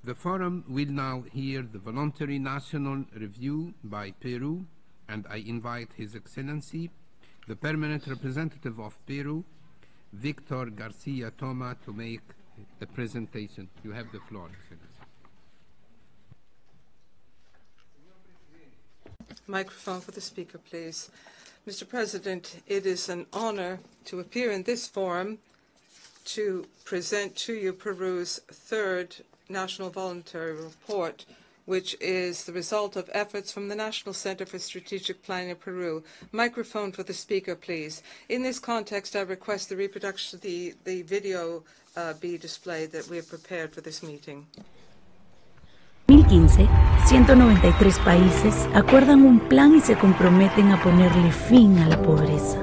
The forum will now hear the voluntary national review by Peru, and I invite His Excellency, the Permanent Representative of Peru, Victor Garcia Toma, to make the presentation. You have the floor, Excellency. Microphone for the speaker, please. Mr. President, it is an honor to appear in this forum to present to you Peru's third National Voluntary Report, which is the result of efforts from the National Center for Strategic Planning of Peru. Microphone for the speaker, please. In this context, I request the reproduction of the video be displayed that we have prepared for this meeting. 2015, 193 países acuerdan un plan y se comprometen a ponerle fin a la pobreza,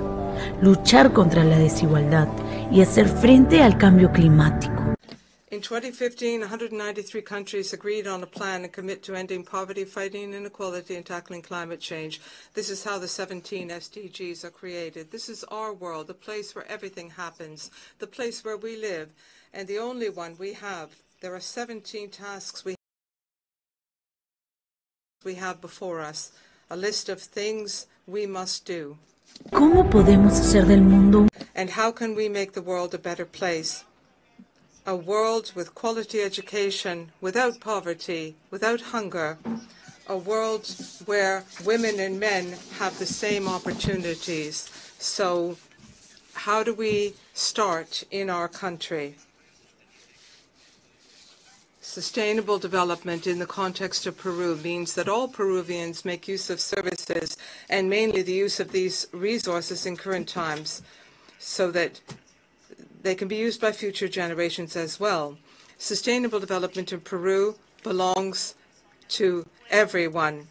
luchar contra la desigualdad y hacer frente al cambio climático. In 2015, 193 countries agreed on a plan and commit to ending poverty, fighting inequality, and tackling climate change. This is how the 17 SDGs are created. This is our world, the place where everything happens, the place where we live, and the only one we have. There are 17 tasks we have before us, a list of things we must do. ¿Cómo podemos hacer del mundo? And how can we make the world a better place? A world with quality education, without poverty, without hunger, a world where women and men have the same opportunities. So how do we start in our country? Sustainable development in the context of Peru means that all Peruvians make use of services, and mainly the use of these resources in current times, so that they can be used by future generations as well. Sustainable development in Peru belongs to everyone,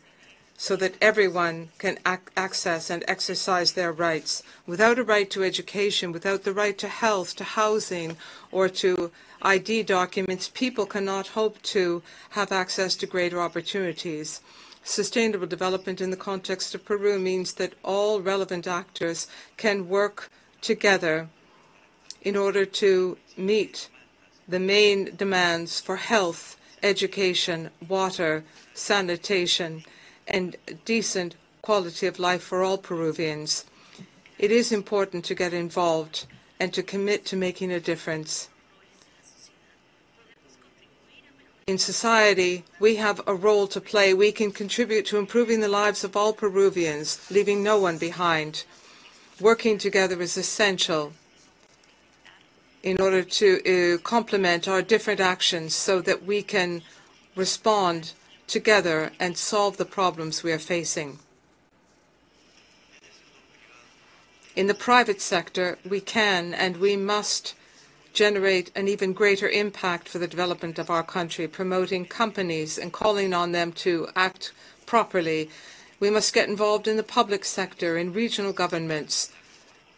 so that everyone can access and exercise their rights. Without a right to education, without the right to health, to housing, or to ID documents, people cannot hope to have access to greater opportunities. Sustainable development in the context of Peru means that all relevant actors can work together in order to meet the main demands for health, education, water, sanitation, and decent quality of life for all Peruvians. It is important to get involved and to commit to making a difference. In society, we have a role to play. We can contribute to improving the lives of all Peruvians, leaving no one behind. Working together is essential in order to complement our different actions so that we can respond together and solve the problems we are facing. In the private sector, we can and we must generate an even greater impact for the development of our country, promoting companies and calling on them to act properly. We must get involved in the public sector, in regional governments,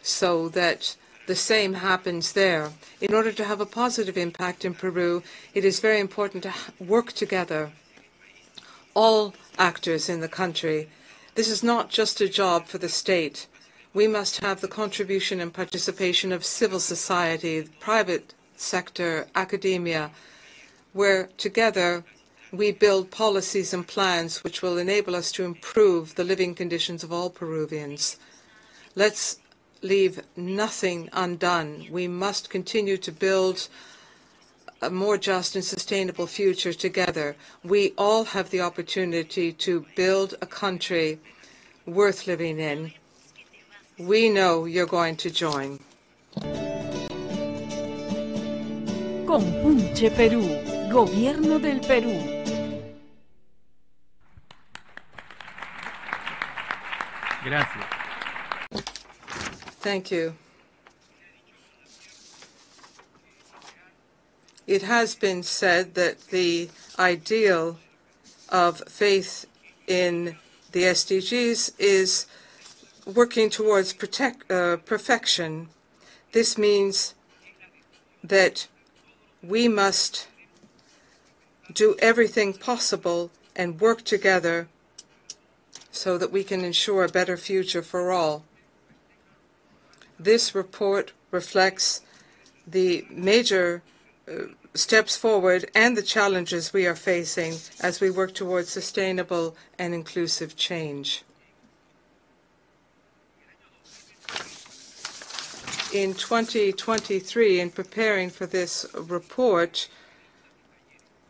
so that the same happens there. In order to have a positive impact in Peru, it is very important to work together, all actors in the country. This is not just a job for the state. We must have the contribution and participation of civil society, the private sector, academia, where together we build policies and plans which will enable us to improve the living conditions of all Peruvians. Let's leave nothing undone. We must continue to build a more just and sustainable future together. We all have the opportunity to build a country worth living in. We know you're going to join. Compunche Perú, Gobierno del Perú. Gracias. Thank you. It has been said that the ideal of faith in the SDGs is working towards perfection. This means that we must do everything possible and work together so that we can ensure a better future for all. This report reflects the major steps forward and the challenges we are facing as we work towards sustainable and inclusive change. In 2023, in preparing for this report,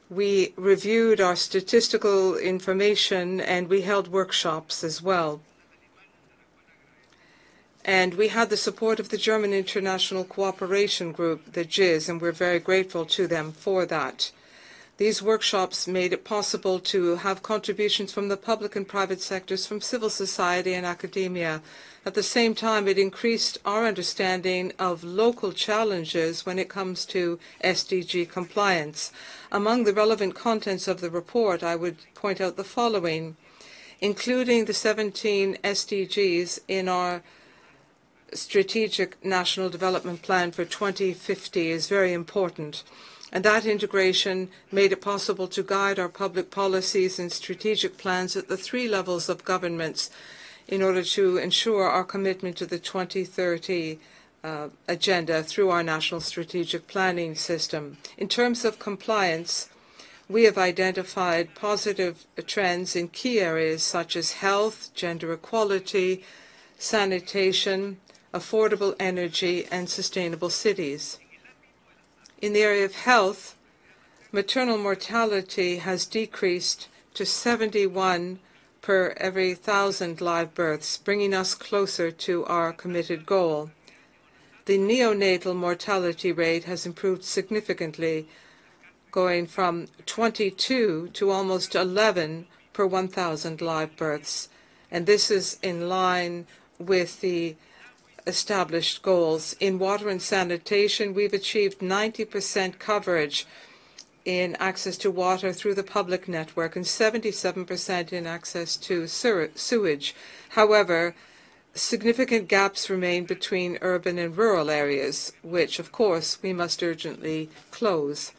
we reviewed our statistical information and we held workshops as well. And we had the support of the German International Cooperation Group, the GIZ, and we're very grateful to them for that. These workshops made it possible to have contributions from the public and private sectors, from civil society and academia. At the same time, it increased our understanding of local challenges when it comes to SDG compliance. Among the relevant contents of the report, I would point out the following: including the 17 SDGs in our Strategic National Development Plan for 2050 is very important. And that integration made it possible to guide our public policies and strategic plans at the 3 levels of governments in order to ensure our commitment to the 2030 agenda through our national strategic planning system. In terms of compliance, we have identified positive trends in key areas such as health, gender equality, sanitation, affordable energy, and sustainable cities. In the area of health, maternal mortality has decreased to 71 per every 1,000 live births, bringing us closer to our committed goal. The neonatal mortality rate has improved significantly, going from 22 to almost 11 per 1,000 live births. And this is in line with the established goals. In water and sanitation, we've achieved 90% coverage in access to water through the public network and 77% in access to sewage. However, significant gaps remain between urban and rural areas, which, of course, we must urgently close.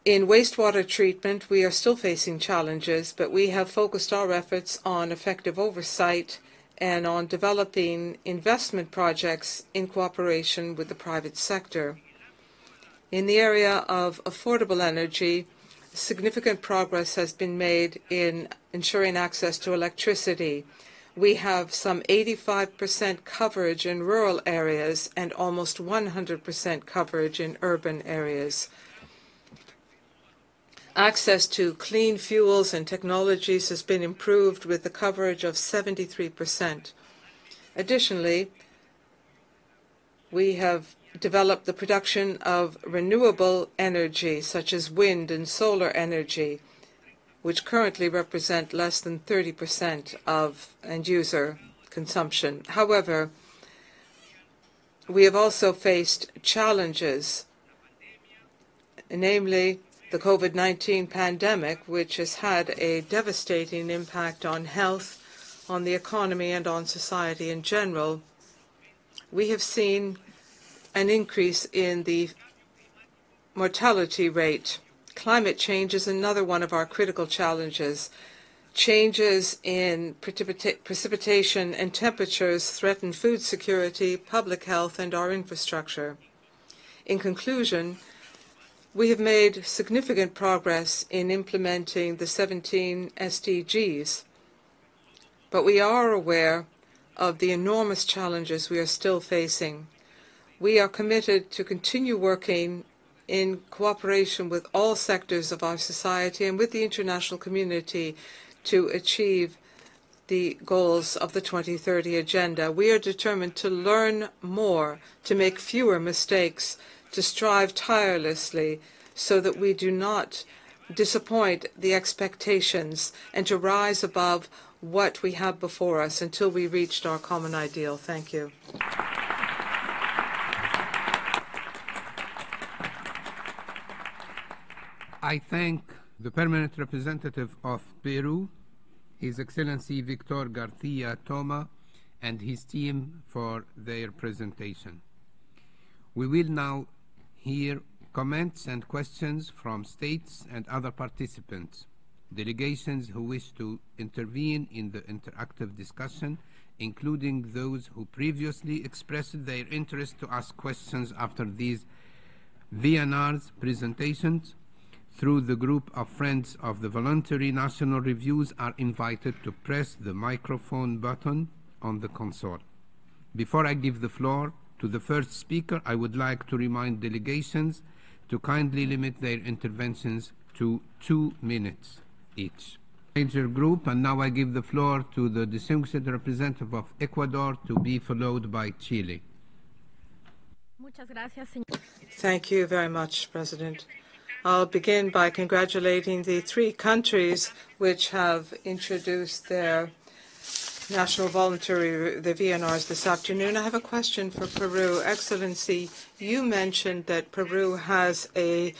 In wastewater treatment, we are still facing challenges, but we have focused our efforts on effective oversight and on developing investment projects in cooperation with the private sector. In the area of affordable energy, significant progress has been made in ensuring access to electricity. We have some 85% coverage in rural areas and almost 100% coverage in urban areas. Access to clean fuels and technologies has been improved with the coverage of 73%. Additionally, we have developed the production of renewable energy, such as wind and solar energy, which currently represent less than 30% of end-user consumption. However, we have also faced challenges, namely the COVID-19 pandemic, which has had a devastating impact on health, on the economy, and on society in general. We have seen an increase in the mortality rate. Climate change is another one of our critical challenges. Changes in precipitation and temperatures threaten food security, public health, and our infrastructure. In conclusion, we have made significant progress in implementing the 17 SDGs, but we are aware of the enormous challenges we are still facing. We are committed to continue working in cooperation with all sectors of our society and with the international community to achieve the goals of the 2030 Agenda. We are determined to learn more, to make fewer mistakes, to strive tirelessly so that we do not disappoint the expectations and to rise above what we have before us until we reached our common ideal. Thank you. I thank the permanent representative of Peru, His Excellency Victor Garcia Toma, and his team for their presentation. We will now hear comments and questions from states and other participants, delegations who wish to intervene in the interactive discussion, including those who previously expressed their interest to ask questions after these VNR's presentations through the group of Friends of the Voluntary National Reviews are invited to press the microphone button on the console. Before I give the floor to the first speaker, I would like to remind delegations to kindly limit their interventions to 2 minutes each. Major group, and now I give the floor to the distinguished representative of Ecuador, to be followed by Chile. Thank you very much, President. I'll begin by congratulating the 3 countries which have introduced their national voluntary, the VNRs, this afternoon. I have a question for Peru. Excellency, you mentioned that Peru has a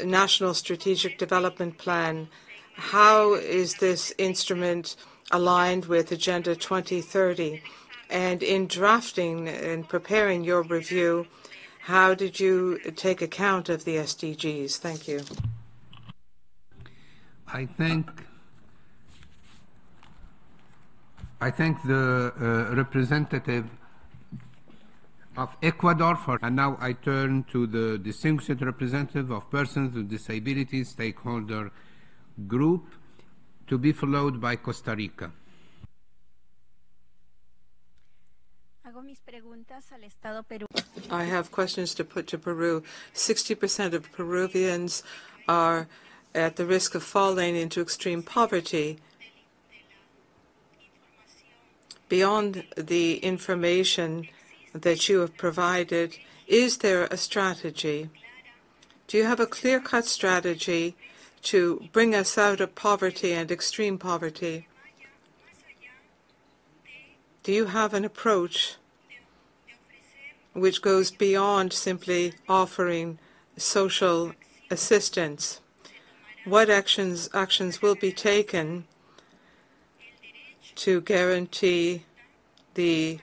national strategic development plan. How is this instrument aligned with Agenda 2030? And in drafting and preparing your review, how did you take account of the SDGs? Thank you. I thank the representative of Ecuador and now I turn to the distinguished representative of persons with disabilities stakeholder group, to be followed by Costa Rica. I have questions to put to Peru. 60% of Peruvians are at the risk of falling into extreme poverty. Beyond the information that you have provided, is there a strategy? Do you have a clear-cut strategy to bring us out of poverty and extreme poverty? Do you have an approach which goes beyond simply offering social assistance? What actions will be taken to guarantee the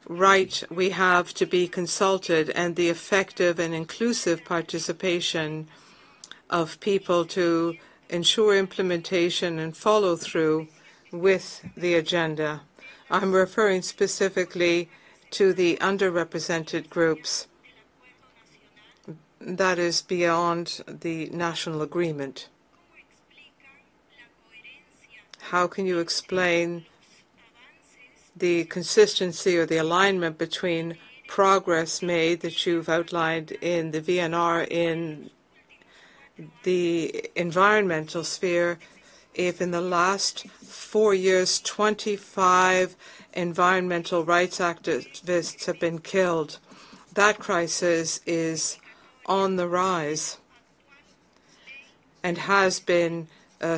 right we have to be consulted and the effective and inclusive participation of people to ensure implementation and follow through with the agenda? I'm referring specifically to the underrepresented groups. That is beyond the national agreement. How can you explain the consistency or the alignment between progress made that you've outlined in the VNR in the environmental sphere, if in the last 4 years 25 environmental rights activists have been killed? That crisis is on the rise and has been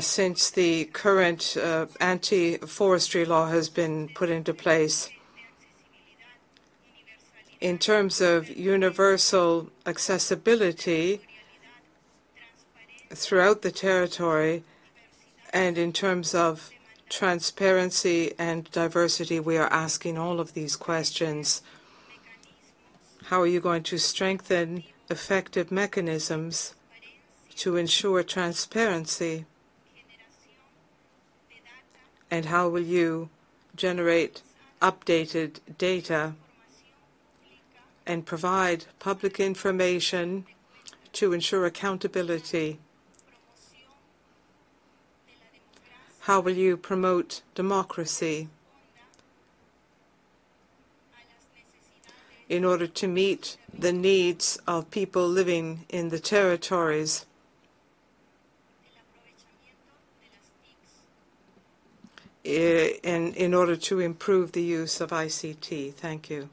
since the current anti-forestry law has been put into place. In terms of universal accessibility throughout the territory, and in terms of transparency and diversity, we are asking all of these questions. How are you going to strengthen effective mechanisms to ensure transparency? And how will you generate updated data and provide public information to ensure accountability? How will you promote democracy in order to meet the needs of people living in the territories? In order to improve the use of ICT. Thank you.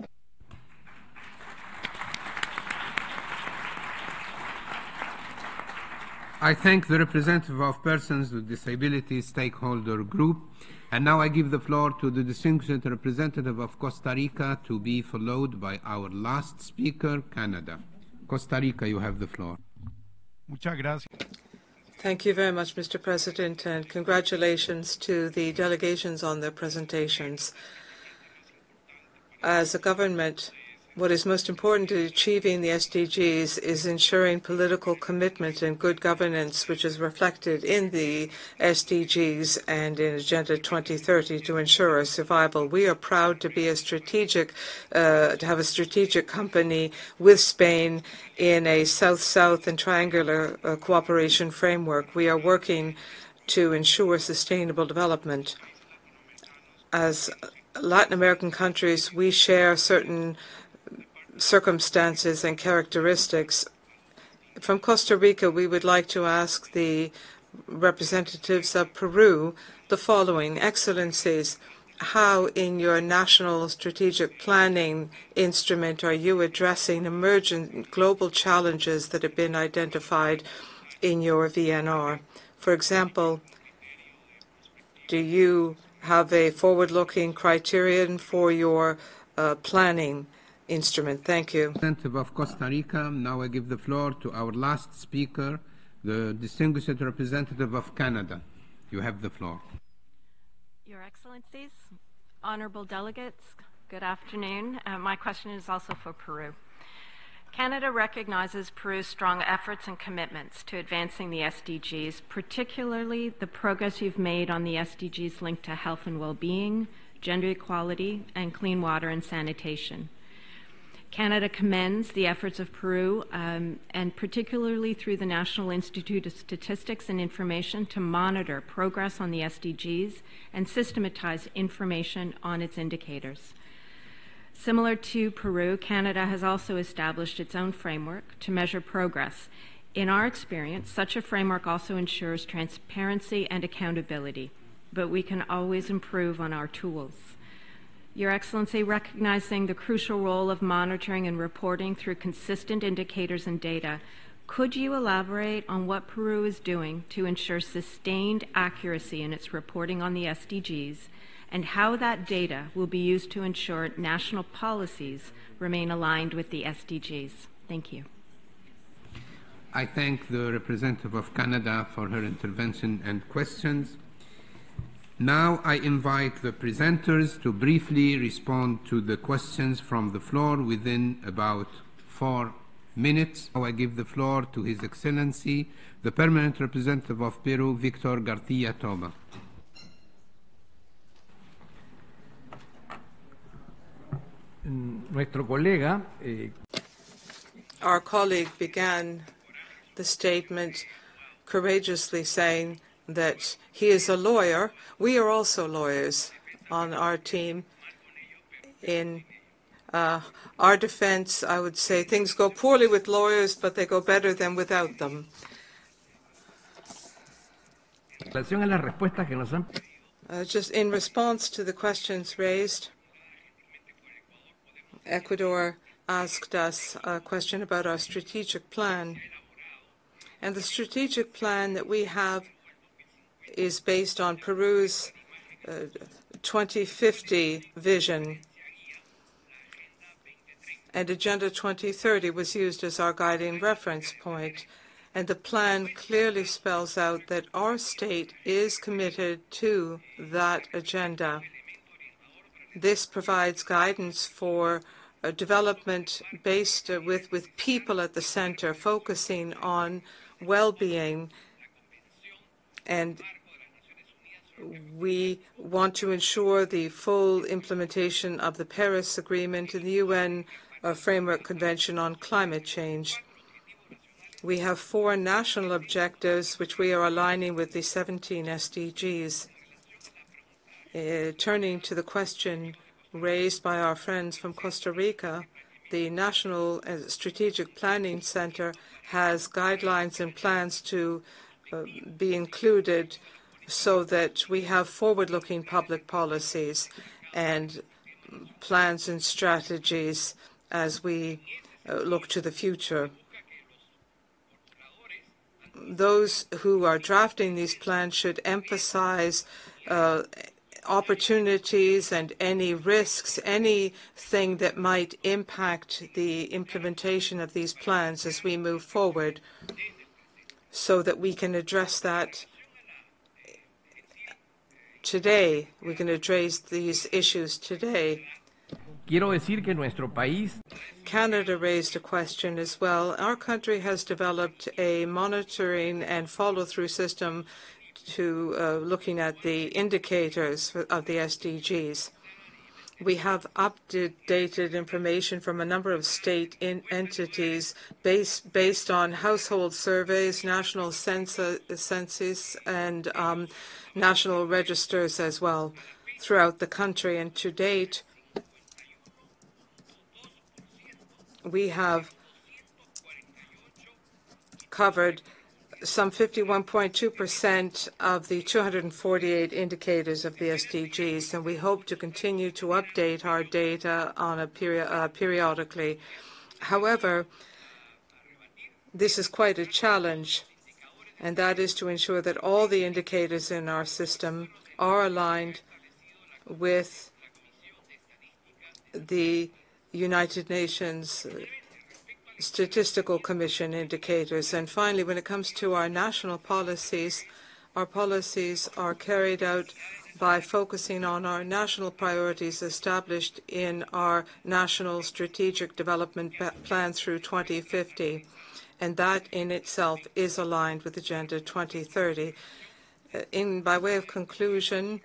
I thank the representative of persons with disabilities stakeholder group, and now I give the floor to the distinguished representative of Costa Rica, to be followed by our last speaker, Canada. Costa Rica, you have the floor. Muchas gracias. Thank you very much, Mr. President, and congratulations to the delegations on their presentations. As a government, What is most important to achieving the SDGs is ensuring political commitment and good governance, which is reflected in the SDGs and in Agenda 2030 to ensure our survival. We are proud to be a strategic, to have a strategic company with Spain in a South-South and triangular cooperation framework. We are working to ensure sustainable development. As Latin American countries, we share certain circumstances and characteristics. From Costa Rica, we would like to ask the representatives of Peru the following. Excellencies, how in your national strategic planning instrument are you addressing emergent global challenges that have been identified in your VNR? For example, do you have a forward-looking criterion for your planning instrument? Thank you. Representative of Costa Rica. Now I give the floor to our last speaker, the distinguished representative of Canada. You have the floor. Your Excellencies, honorable delegates, good afternoon. My question is also for Peru. Canada recognizes Peru's strong efforts and commitments to advancing the SDGs, particularly the progress you've made on the SDGs linked to health and well-being, gender equality, and clean water and sanitation. Canada commends the efforts of Peru, and particularly through the National Institute of Statistics and Information, to monitor progress on the SDGs and systematize information on its indicators. Similar to Peru, Canada has also established its own framework to measure progress. In our experience, such a framework also ensures transparency and accountability, but we can always improve on our tools. Your Excellency, recognizing the crucial role of monitoring and reporting through consistent indicators and data, could you elaborate on what Peru is doing to ensure sustained accuracy in its reporting on the SDGs, and how that data will be used to ensure national policies remain aligned with the SDGs? Thank you. I thank the representative of Canada for her intervention and questions. Now I invite the presenters to briefly respond to the questions from the floor within about 4 minutes. Now I give the floor to His Excellency, the Permanent Representative of Peru, Victor García Toba. Nuestro colega, Our colleague began the statement courageously saying that he is a lawyer. We are also lawyers on our team. In our defense, I would say things go poorly with lawyers, but they go better than without them. en relación a las respuestas que nos han Just in response to the questions raised, Ecuador asked us a question about our strategic plan. And the strategic plan that we have is based on Peru's 2050 vision. And Agenda 2030 was used as our guiding reference point. And the plan clearly spells out that our state is committed to that agenda. This provides guidance for a development based with people at the center, focusing on well-being. And we want to ensure the full implementation of the Paris Agreement and the UN Framework Convention on Climate Change. We have 4 national objectives which we are aligning with the 17 SDGs. Turning to the question raised by our friends from Costa Rica, the National Strategic Planning Center has guidelines and plans to be included so that we have forward-looking public policies and plans and strategies as we look to the future. Those who are drafting these plans should emphasize opportunities and any risks, anything that might impact the implementation of these plans as we move forward, so that we can address that today. We can address these issues today. quiero decir que nuestro país Canada raised a question as well. Our country has developed a monitoring and follow-through system to looking at the indicators of the SDGs. We have updated information from a number of state entities based on household surveys, national census, and national registers as well throughout the country. And to date, we have covered some 51.2% of the 248 indicators of the SDGs, and we hope to continue to update our data on a periodically. However, this is quite a challenge, and that is to ensure that all the indicators in our system are aligned with the United Nations Statistical Commission indicators. And finally, when it comes to our national policies, our policies are carried out by focusing on our national priorities established in our National Strategic Development Plan through 2050. And that in itself is aligned with Agenda 2030. By way of conclusion,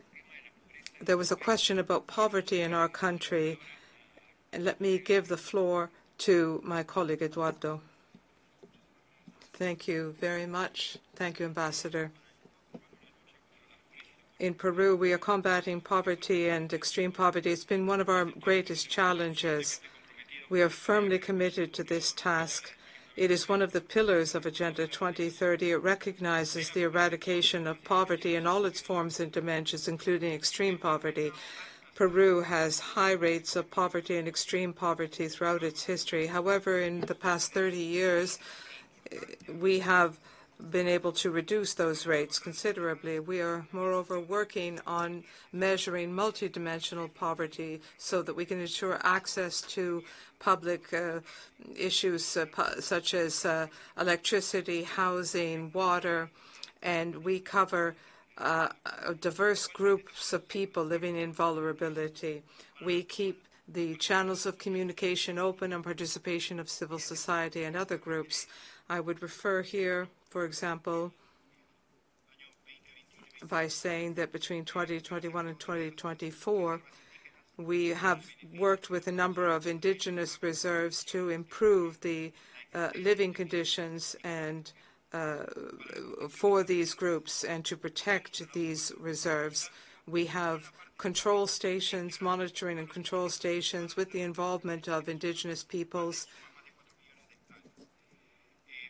there was a question about poverty in our country. And let me give the floor to my colleague, Eduardo. Thank you very much. Thank you, Ambassador. In Peru, we are combating poverty and extreme poverty. It's been one of our greatest challenges. We are firmly committed to this task. It is one of the pillars of Agenda 2030. It recognizes the eradication of poverty in all its forms and dimensions, including extreme poverty. Peru has high rates of poverty and extreme poverty throughout its history. However, in the past 30 years, we have been able to reduce those rates considerably. We are, moreover, working on measuring multidimensional poverty so that we can ensure access to public issues such as electricity, housing, water, and we cover diverse groups of people living in vulnerability. We keep the channels of communication open and participation of civil society and other groups. I would refer here, for example, by saying that between 2021 and 2024, we have worked with a number of indigenous reserves to improve the living conditions and for these groups and to protect these reserves. We have control stations, monitoring and control stations with the involvement of indigenous peoples.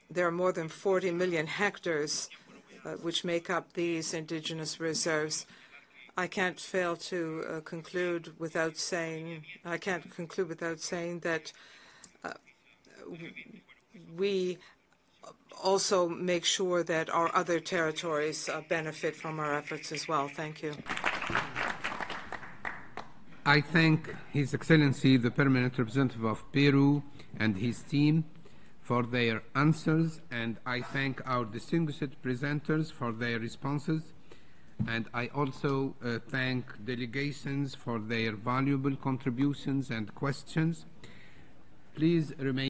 There are more than 40 million hectares which make up these indigenous reserves. I can't fail to conclude without saying that we also make sure that our other territories benefit from our efforts as well. Thank you. I thank His Excellency, the Permanent Representative of Peru and his team for their answers, and I thank our distinguished presenters for their responses, and I also thank delegations for their valuable contributions and questions. Please remain